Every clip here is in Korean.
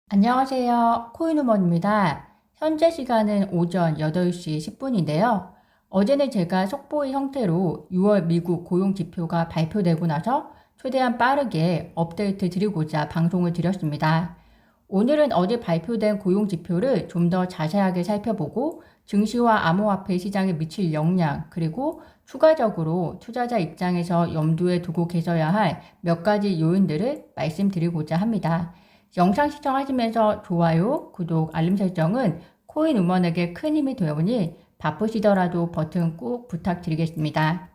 안녕하세요. 코인우먼입니다. 현재 시간은 오전 8시 10분인데요. 어제는 제가 속보의 형태로 6월 미국 고용지표가 발표되고 나서 최대한 빠르게 업데이트 드리고자 방송을 드렸습니다. 오늘은 어제 발표된 고용지표를 좀 더 자세하게 살펴보고 증시와 암호화폐 시장에 미칠 영향, 그리고 추가적으로 투자자 입장에서 염두에 두고 계셔야 할 몇 가지 요인들을 말씀드리고자 합니다. 영상 시청하시면서 좋아요, 구독, 알림 설정은 코인우먼에게 큰 힘이 되오니 바쁘시더라도 버튼 꼭 부탁드리겠습니다.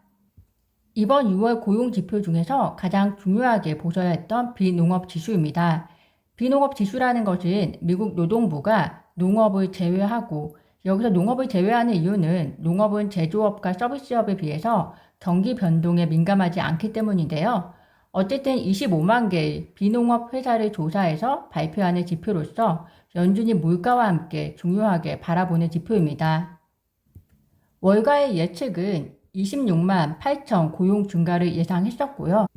이번 6월 고용지표 중에서 가장 중요하게 보셔야 했던 비농업 지수입니다. 비농업 지수라는 것은 미국 노동부가 농업을 제외하고, 여기서 농업을 제외하는 이유는 농업은 제조업과 서비스업에 비해서 경기 변동에 민감하지 않기 때문인데요. 어쨌든 25만 개의 비농업 회사를 조사해서 발표하는 지표로서 연준이 물가와 함께 중요하게 바라보는 지표입니다. 월가의 예측은 26만 8천 고용 증가를 예상했었고요.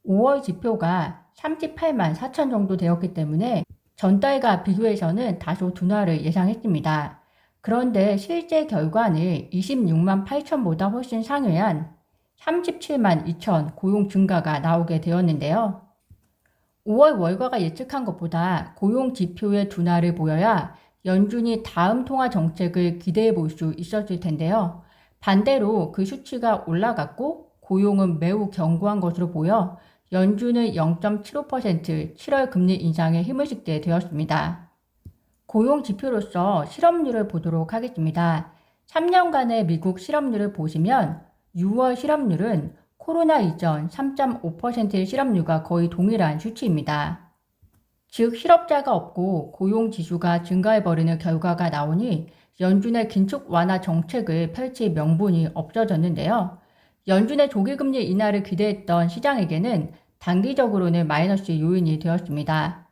5월 지표가 38만 4천 정도 되었기 때문에 전달과 비교해서는 다소 둔화를 예상했습니다. 그런데 실제 결과는 26만 8천보다 훨씬 상회한 37만 2천 고용 증가가 나오게 되었는데요. 5월 월가가 예측한 것보다 고용 지표의 둔화를 보여야 연준이 다음 통화 정책을 기대해 볼 수 있었을 텐데요. 반대로 그 수치가 올라갔고 고용은 매우 견고한 것으로 보여 연준은 0.75% 7월 금리 인상에 힘을 싣게 되었습니다. 고용 지표로서 실업률을 보도록 하겠습니다. 3년간의 미국 실업률을 보시면 6월 실업률은 코로나 이전 3.5%의 실업률과 거의 동일한 수치입니다. 즉 실업자가 없고 고용지수가 증가해버리는 결과가 나오니 연준의 긴축 완화 정책을 펼칠 명분이 없어졌는데요. 연준의 조기금리 인하를 기대했던 시장에게는 단기적으로는 마이너스 요인이 되었습니다.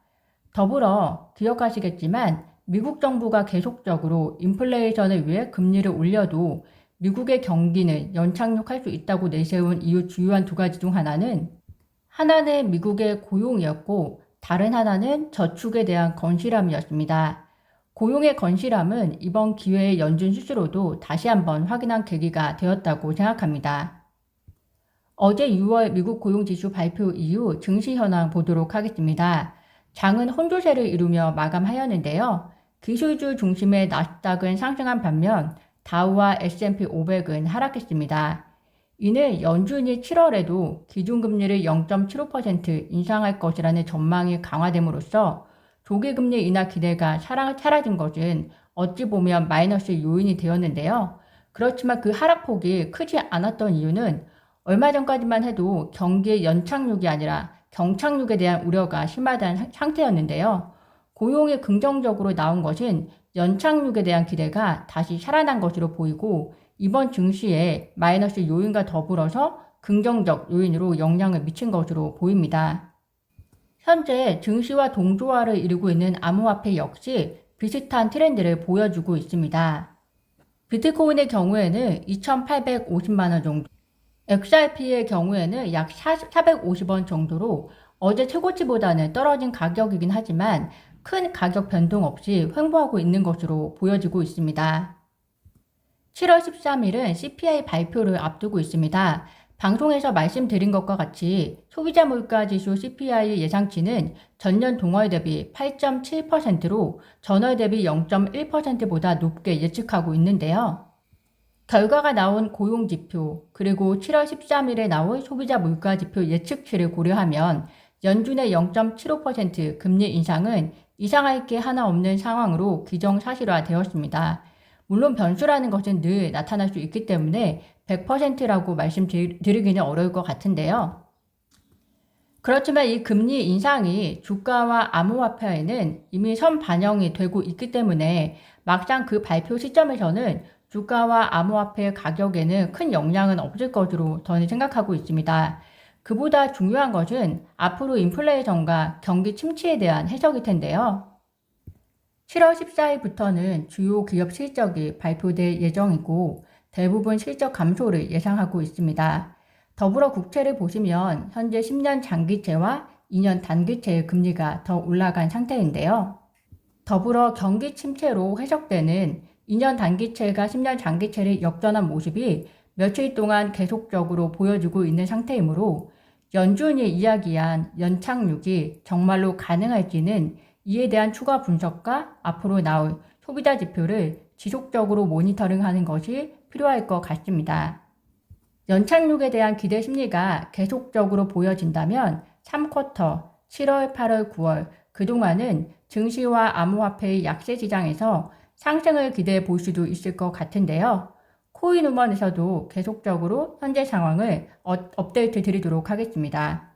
더불어 기억하시겠지만 미국 정부가 계속적으로 인플레이션을 위해 금리를 올려도 미국의 경기는 연착륙할 수 있다고 내세운 이유 주요한 두 가지 중 하나는 미국의 고용이었고 다른 하나는 저축에 대한 건실함이었습니다. 고용의 건실함은 이번 기회에 연준 스스로도 다시 한번 확인한 계기가 되었다고 생각합니다. 어제 6월 미국 고용지수 발표 이후 증시 현황 보도록 하겠습니다. 장은 혼조세를 이루며 마감하였는데요. 기술주 중심의 나스닥은 상승한 반면 다우와 S&P 500은 하락했습니다. 이는 연준이 7월에도 기준금리를 0.75% 인상할 것이라는 전망이 강화됨으로써 조기금리 인하 기대가 사라진 것은 어찌 보면 마이너스 요인이 되었는데요. 그렇지만 그 하락폭이 크지 않았던 이유는 얼마 전까지만 해도 경기의 연착륙이 아니라 경착륙에 대한 우려가 심하다는 상태였는데요. 고용이 긍정적으로 나온 것은 연착륙에 대한 기대가 다시 살아난 것으로 보이고 이번 증시에 마이너스 요인과 더불어서 긍정적 요인으로 영향을 미친 것으로 보입니다. 현재 증시와 동조화를 이루고 있는 암호화폐 역시 비슷한 트렌드를 보여주고 있습니다. 비트코인의 경우에는 2,850만 원 정도, XRP의 경우에는 약 450원 정도로 어제 최고치보다는 떨어진 가격이긴 하지만 큰 가격 변동 없이 횡보하고 있는 것으로 보여지고 있습니다. 7월 13일은 CPI 발표를 앞두고 있습니다. 방송에서 말씀드린 것과 같이 소비자 물가 지수 CPI 예상치는 전년 동월 대비 8.7%로 전월 대비 0.1%보다 높게 예측하고 있는데요. 결과가 나온 고용지표, 그리고 7월 13일에 나올 소비자 물가지표 예측치를 고려하면 연준의 0.75% 금리 인상은 이상할 게 하나 없는 상황으로 기정사실화되었습니다. 물론 변수라는 것은 늘 나타날 수 있기 때문에 100%라고 말씀드리기는 어려울 것 같은데요. 그렇지만 이 금리 인상이 주가와 암호화폐에는 이미 선반영이 되고 있기 때문에 막상 그 발표 시점에서는 주가와 암호화폐 가격에는 큰 영향은 없을 것으로 저는 생각하고 있습니다. 그보다 중요한 것은 앞으로 인플레이션과 경기 침체에 대한 해석일 텐데요. 7월 14일부터는 주요 기업 실적이 발표될 예정이고 대부분 실적 감소를 예상하고 있습니다. 더불어 국채를 보시면 현재 10년 장기채와 2년 단기채의 금리가 더 올라간 상태인데요. 더불어 경기 침체로 해석되는 2년 단기채가 10년 장기채를 역전한 모습이 며칠 동안 계속적으로 보여지고 있는 상태이므로 연준이 이야기한 연착륙이 정말로 가능할지는 이에 대한 추가 분석과 앞으로 나올 소비자 지표를 지속적으로 모니터링하는 것이 필요할 것 같습니다. 연착륙에 대한 기대 심리가 계속적으로 보여진다면 3쿼터, 7월, 8월, 9월 그동안은 증시와 암호화폐의 약세 시장에서 상승을 기대해 볼 수도 있을 것 같은데요. 코인우먼에서도 계속적으로 현재 상황을 업데이트 드리도록 하겠습니다.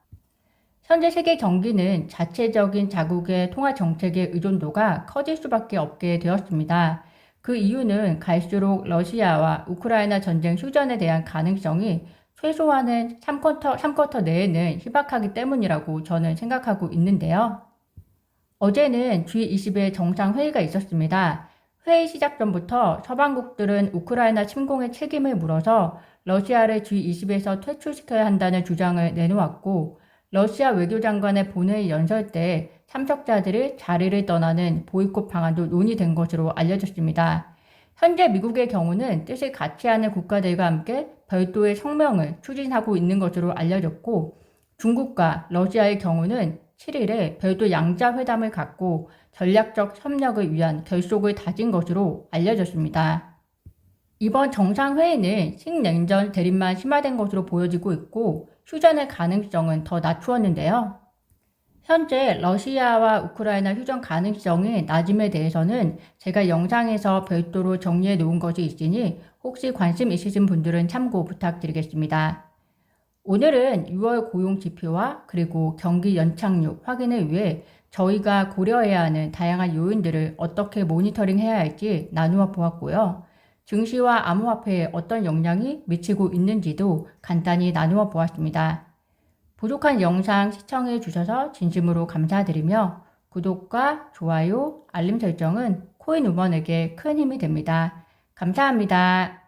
현재 세계 경기는 자체적인 자국의 통화 정책의 의존도가 커질 수밖에 없게 되었습니다. 그 이유는 갈수록 러시아와 우크라이나 전쟁 휴전에 대한 가능성이 최소한은 3쿼터 내에는 희박하기 때문이라고 저는 생각하고 있는데요. 어제는 G20의 정상회의가 있었습니다. 회의 시작 전부터 서방국들은 우크라이나 침공의 책임을 물어서 러시아를 G20에서 퇴출시켜야 한다는 주장을 내놓았고, 러시아 외교장관의 본회의 연설 때 참석자들이 자리를 떠나는 보이콧 방안도 논의된 것으로 알려졌습니다. 현재 미국의 경우는 뜻을 같이 하는 국가들과 함께 별도의 성명을 추진하고 있는 것으로 알려졌고, 중국과 러시아의 경우는 7일에 별도 양자회담을 갖고 전략적 협력을 위한 결속을 다진 것으로 알려졌습니다. 이번 정상회의는 신냉전 대립만 심화된 것으로 보여지고 있고 휴전의 가능성은 더 낮추었는데요. 현재 러시아와 우크라이나 휴전 가능성이 낮음에 대해서는 제가 영상에서 별도로 정리해 놓은 것이 있으니 혹시 관심 있으신 분들은 참고 부탁드리겠습니다. 오늘은 6월 고용지표와 그리고 경기 연착륙 확인을 위해 저희가 고려해야 하는 다양한 요인들을 어떻게 모니터링해야 할지 나누어 보았고요. 증시와 암호화폐에 어떤 영향이 미치고 있는지도 간단히 나누어 보았습니다. 부족한 영상 시청해 주셔서 진심으로 감사드리며 구독과 좋아요, 알림 설정은 코인우먼에게 큰 힘이 됩니다. 감사합니다.